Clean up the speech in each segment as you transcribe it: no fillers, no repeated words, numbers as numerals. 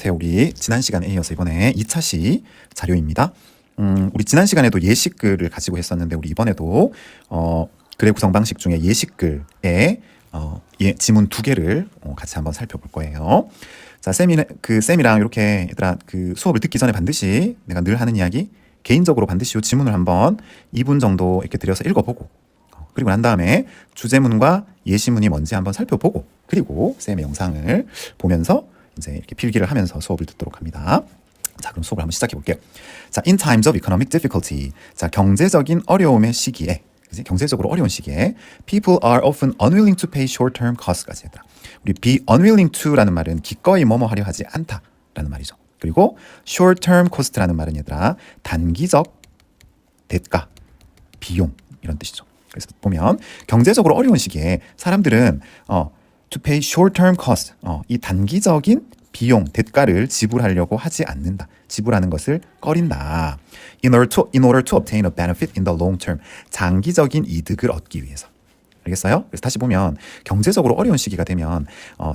안녕하세요. 우리 지난 시간에 이어서 이번에 2차 시 자료입니다. 우리 지난 시간에도 예시글을 가지고 했었는데 우리 이번에도 글의 구성 방식 중에 예시글에 지문 2개를 같이 한번 살펴볼 거예요. 자, 쌤이랑 이렇게 얘들아 그 수업을 듣기 전에 반드시 내가 늘 하는 이야기 개인적으로 반드시 이 지문을 한번 2분 정도 이렇게 들여서 읽어보고 그리고 난 다음에 주제문과 예시문이 뭔지 한번 살펴보고 그리고 쌤의 영상을 보면서 이제 이렇게 필기를 하면서 수업을 듣도록 합니다. 자, 그럼 수업을 한번 시작해 볼게요. 자, in times of economic difficulty. 자, 경제적인 어려움의 시기에, 그치? 경제적으로 어려운 시기에 people are often unwilling to pay short-term cost까지 얘들아. 우리 be unwilling to라는 말은 기꺼이 뭐뭐 하려 하지 않다라는 말이죠. 그리고 short-term cost라는 말은 얘들아 단기적 대가, 비용 이런 뜻이죠. 그래서 보면 경제적으로 어려운 시기에 사람들은 to pay short-term cost, 이 단기적인 비용, 대가를 지불하려고 하지 않는다. 지불하는 것을 꺼린다. In order to obtain a benefit in the long term. 장기적인 이득을 얻기 위해서. 알겠어요? 그래서 다시 보면 경제적으로 어려운 시기가 되면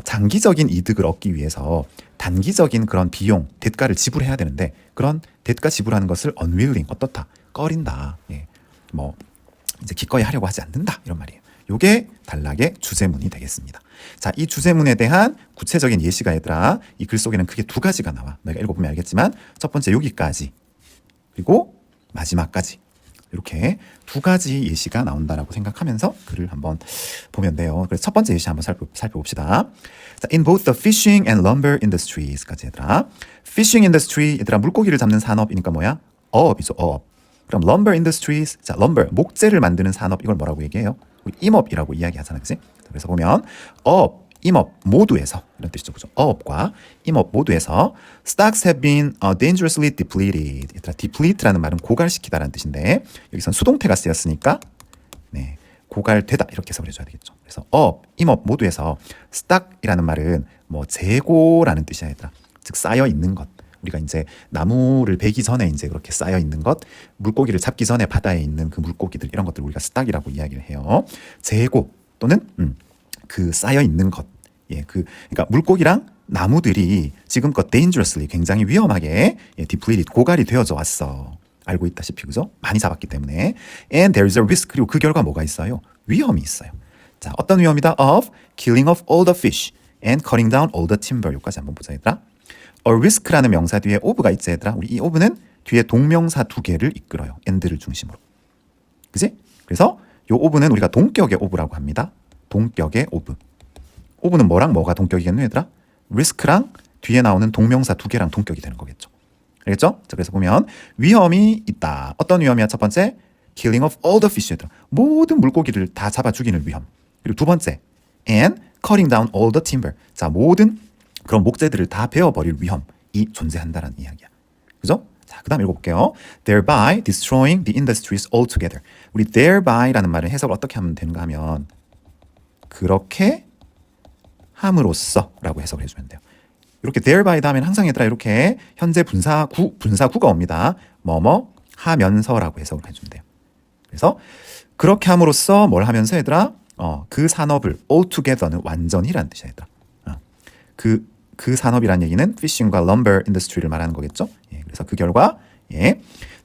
장기적인 이득을 얻기 위해서 단기적인 그런 비용, 대가를 지불해야 되는데 그런 대가 지불하는 것을 unwilling, 어떻다? 꺼린다. 예. 이제 기꺼이 하려고 하지 않는다. 이런 말이에요. 요게 단락의 주제문이 되겠습니다. 자, 이 주제문에 대한 구체적인 예시가 얘들아 이 글 속에는 크게 2가지가 나와. 너희가 읽어보면 알겠지만 첫 번째 여기까지 그리고 마지막까지 이렇게 2가지 예시가 나온다라고 생각하면서 글을 한번 보면 돼요. 그래서 첫 번째 예시 한번 살펴봅시다. 자, in both the fishing and lumber industries까지 얘들아. fishing industry 얘들아 물고기를 잡는 산업이니까 뭐야? 어업이죠. 어업. 그럼 lumber industries, 자, lumber, 목재를 만드는 산업, 이걸 뭐라고 얘기해요? 임업이라고 이야기하잖아요. 그치? 그래서 보면 어업, 임업 모두에서 이런 뜻이죠. 그죠? 어업과 임업 모두에서 stocks have been dangerously depleted. 얘들아, deplete라는 말은 고갈시키다라는 뜻인데 여기선 수동태가 쓰였으니까 네, 고갈되다 이렇게 해석을 해줘야 되겠죠. 그래서 어업, 임업 모두에서 stock이라는 말은 재고라는 뜻이야. 얘들아. 즉 쌓여 있는 것. 우리가 이제 나무를 베기 전에 이제 그렇게 쌓여 있는 것, 물고기를 잡기 전에 바다에 있는 그 물고기들 이런 것들 우리가 스탁이라고 이야기를 해요. 재고 또는 그 쌓여 있는 것. 예, 그러니까 물고기랑 나무들이 지금껏 dangerously 굉장히 위험하게 depleted 고갈이 되어져 왔어. 알고 있다시피 그죠? 많이 잡았기 때문에. And there is a risk. 그리고 그 결과 뭐가 있어요? 위험이 있어요. 자, 어떤 위험이다? Of killing of all the fish and cutting down all the timber. 여기까지 한번 보자 얘들아. a risk라는 명사 뒤에 of가 있지 얘들아. 우리 이 of는 뒤에 동명사 2개를 이끌어요. and를 중심으로. 그지? 그래서 이 of는 우리가 동격의 of라고 합니다. 동격의 of. of는 뭐랑 뭐가 동격이겠노 얘들아? risk랑 뒤에 나오는 동명사 2개랑 동격이 되는 거겠죠. 알겠죠? 자, 그래서 보면 위험이 있다. 어떤 위험이야? 첫 번째, killing of all the fish 얘들아. 모든 물고기를 다 잡아 죽이는 위험. 그리고 두 번째, and cutting down all the timber. 자, 모든 그런 목재들을 다 베어버릴 위험이 존재한다는 이야기야. 그죠? 자, 그 다음 읽어볼게요. Thereby destroying the industries altogether. 우리 thereby 라는 말을 해석을 어떻게 하면 되는가 하면 그렇게 함으로써 라고 해석을 해주면 돼요. 이렇게 thereby 다음엔 항상 얘들아 이렇게 현재 분사구가 옵니다. 뭐뭐 하면서라고 해석을 해주면 돼요. 그래서 그렇게 함으로써 뭘 하면서 얘들아 그 산업을 altogether는 완전히라는 뜻이야 얘들아. 그 산업이란 얘기는 fishing과 lumber industry를 말하는 거겠죠. 예, 그래서 그 결과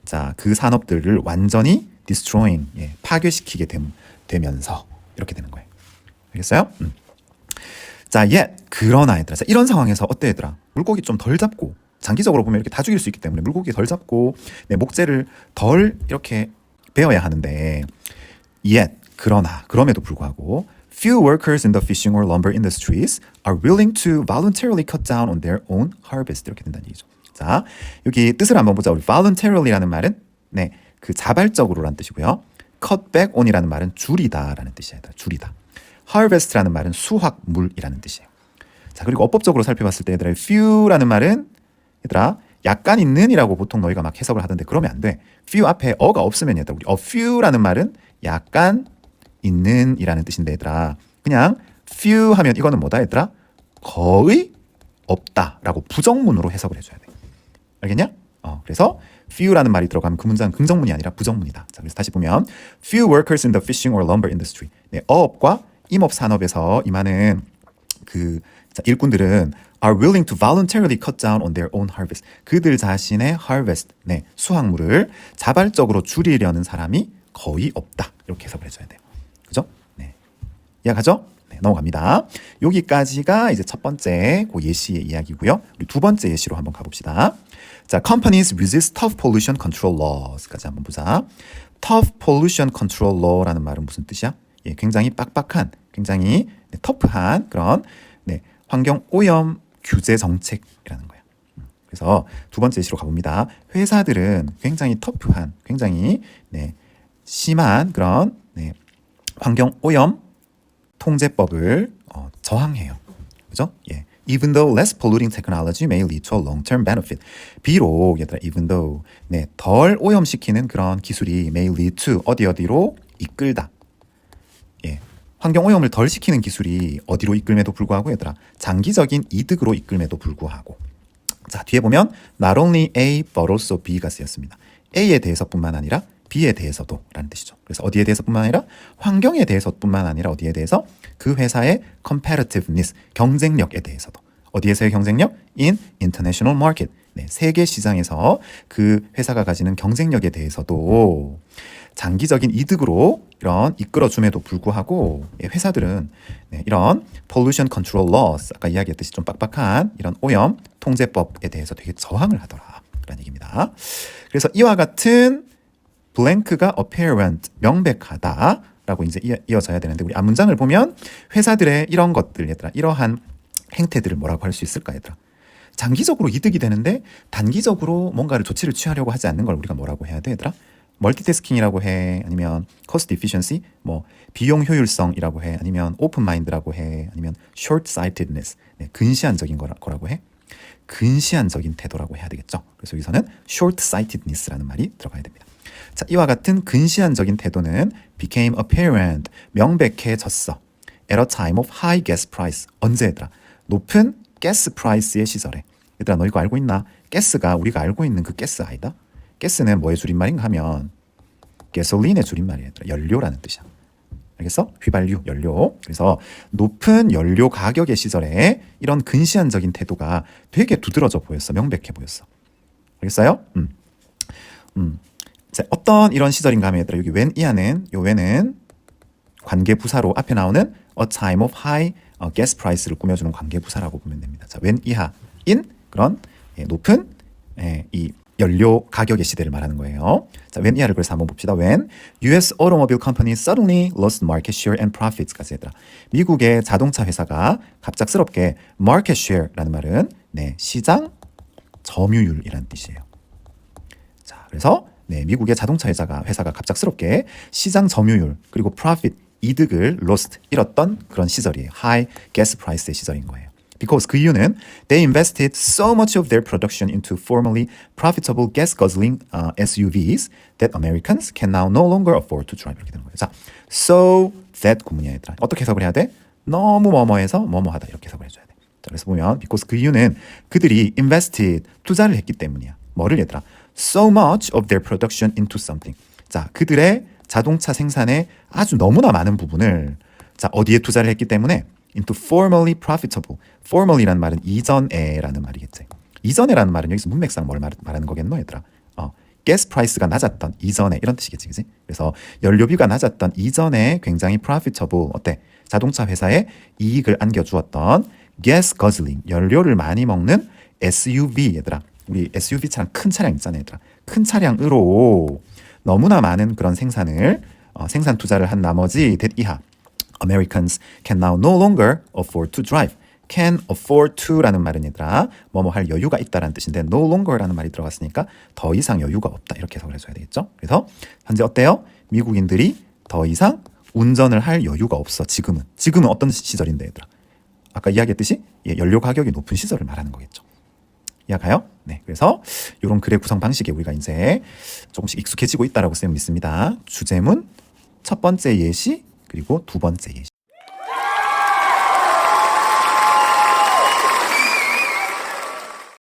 자, 그 산업들을 완전히 destroying, 파괴시키게 되면서 이렇게 되는 거예요. 알겠어요? 자, 그러나 얘들아, 자, 이런 상황에서 어때 얘들아? 물고기 좀 덜 잡고 장기적으로 보면 이렇게 다 죽일 수 있기 때문에 물고기 덜 잡고 목재를 덜 이렇게 베어야 하는데 그러나 그럼에도 불구하고 Few workers in the fishing or lumber industries are willing to voluntarily cut down on their own harvest. 이렇게 된다는 얘기죠. 자, 여기 뜻을 한번 보자. 우리 voluntary라는 말은 그 자발적으로라는 뜻이고요. cut back on이라는 말은 줄이다라는 뜻이에요. 줄이다. harvest라는 말은 수확물이라는 뜻이에요. 자, 그리고 어법적으로 살펴봤을 때 얘들아, few라는 말은 얘들아 약간 있는이라고 보통 너희가 막 해석을 하던데 그러면 안 돼. few 앞에 어가 없으면 얘들아, 우리 a few라는 말은 약간 있는 이라는 뜻인데 얘들아 그냥 few 하면 이거는 뭐다 얘들아? 거의 없다라고 부정문으로 해석을 해줘야 돼. 알겠냐? 그래서 few라는 말이 들어가면 그 문장은 긍정문이 아니라 부정문이다. 자, 그래서 다시 보면 few workers in the fishing or lumber industry. 어업과 임업 산업에서 임하는 그 자, 일꾼들은 are willing to voluntarily cut down on their own harvest. 그들 자신의 harvest, 네, 수확물을 자발적으로 줄이려는 사람이 거의 없다. 이렇게 해석을 해줘야 돼요. 그죠? 네. 이해가죠? 네, 넘어갑니다. 여기까지가 이제 첫 번째 그 예시의 이야기고요. 우리 두 번째 예시로 한번 가봅시다. 자, companies resist tough pollution control laws까지 한번 보자. tough pollution control law라는 말은 무슨 뜻이야? 예, 굉장히 빡빡한, 굉장히 네, 터프한 그런 네, 환경 오염 규제 정책이라는 거예요. 그래서 두 번째 예시로 가봅니다. 회사들은 굉장히 터프한, 굉장히 네, 심한 그런 네, 환경 오염 통제법을 저항해요. 그죠? 예. Even though less polluting technology may lead to a long-term benefit. 비록 얘들아, even though 네, 덜 오염시키는 그런 기술이 may lead to 어디로 이끌다. 예. 환경 오염을 덜 시키는 기술이 어디로 이끌매도 불구하고 얘들아, 장기적인 이득으로 이끌매도 불구하고. 자, 뒤에 보면 not only A but also B가 쓰였습니다. A에 대해서뿐만 아니라 B에 대해서도 라는 뜻이죠. 그래서 어디에 대해서뿐만 아니라 환경에 대해서뿐만 아니라 어디에 대해서 그 회사의 competitiveness, 경쟁력에 대해서도. 어디에서의 경쟁력? In international market. 네, 세계 시장에서 그 회사가 가지는 경쟁력에 대해서도 장기적인 이득으로 이런 이끌어줌에도 불구하고 회사들은 네, 이런 pollution control laws, 아까 이야기했듯이 좀 빡빡한 이런 오염 통제법에 대해서 되게 저항을 하더라라는 얘기입니다. 그래서 이와 같은 블랭크가 apparent, 명백하다라고 이제 이어져야 되는데 우리 앞문장을 보면 회사들의 이런 것들, 얘들아, 이러한 행태들을 뭐라고 할 수 있을까, 얘들아? 장기적으로 이득이 되는데 단기적으로 뭔가를 조치를 취하려고 하지 않는 걸 우리가 뭐라고 해야 돼, 얘들아? 멀티태스킹이라고 해, 아니면 cost efficiency, 뭐 비용 효율성이라고 해, 아니면 open mind라고 해, 아니면 short sightedness, 네, 근시안적인 거라고 해. 근시안적인 태도라고 해야 되겠죠. 그래서 여기서는 short sightedness라는 말이 들어가야 됩니다. 자, 이와 같은 근시안적인 태도는 became apparent, 명백해졌어. at a time of high gas price. 언제, 얘들아? 높은 가스 프라이스의 시절에. 얘들아, 너 이거 알고 있나? 가스가 우리가 알고 있는 그 가스 아니다? 가스는 뭐의 줄임말인가 하면 gasoline의 줄임말이야, 얘들아. 연료라는 뜻이야. 알겠어? 휘발유, 연료. 그래서 높은 연료 가격의 시절에 이런 근시안적인 태도가 되게 두드러져 보였어. 명백해 보였어. 알겠어요? 자, 어떤 이런 시절인가 하면 얘들아, 여기 when 이하는, 요 when은 관계부사로 앞에 나오는 a time of high gas price를 꾸며주는 관계부사라고 보면 됩니다. 자, when 이하인 그런 높은 이 연료 가격의 시대를 말하는 거예요. 자, when 이하를 그래서 한번 봅시다. When US automobile companies suddenly lost market share and profits까지 얘들아. 미국의 자동차 회사가 갑작스럽게 market share라는 말은 네, 시장 점유율이라는 뜻이에요. 자, 그래서 네, 미국의 자동차 회사가 갑작스럽게 시장 점유율 그리고 profit 이득을 lost 잃었던 그런 시절이에요. high gas price의 시절인 거예요. Because 그 이유는 they invested so much of their production into formerly profitable gas guzzling SUVs that Americans can now no longer afford to drive. 이렇게 되는 거예요. 자, so that 구문이야, 얘들아. 어떻게 해석을 해야 돼? 너무 뭐뭐해서 뭐뭐하다 이렇게 해석을 해줘야 돼. 자, 그래서 보면 because 그 이유는 그들이 invested 투자를 했기 때문이야. 뭐를, 얘들아? So much of their production into something. 자, 그들의 자동차 생산의 아주 너무나 많은 부분을 자, 어디에 투자를 했기 때문에 into formerly profitable. formerly라는 말은 이전에라는 말이겠지. 이전에라는 말은 여기서 문맥상 뭘 말하는 거겠노, 얘들아? 가스 프라이스가 낮았던 이전에 이런 뜻이겠지, 그지? 그래서 연료비가 낮았던 이전에 굉장히 profitable 어때? 자동차 회사에 이익을 안겨주었던 gas guzzling 연료를 많이 먹는 SUV, 얘들아. 우리 SUV 차량 큰 차량 있잖아, 얘들아. 큰 차량으로 너무나 많은 그런 생산 투자를 한 나머지 that 이하 Americans can now no longer afford to drive. can afford to라는 말은 얘들아 뭐뭐 할 여유가 있다라는 뜻인데 no longer라는 말이 들어갔으니까 더 이상 여유가 없다 이렇게 해석을 해줘야 되겠죠. 그래서 현재 어때요? 미국인들이 더 이상 운전을 할 여유가 없어. 지금은 어떤 시절인데, 얘들아? 아까 이야기했듯이 연료 가격이 높은 시절을 말하는 거겠죠. 이해가요? 네, 그래서 이런 글의 구성 방식에 우리가 이제 조금씩 익숙해지고 있다라고 쌤은 믿습니다. 주제문, 첫 번째 예시, 그리고 두 번째 예시.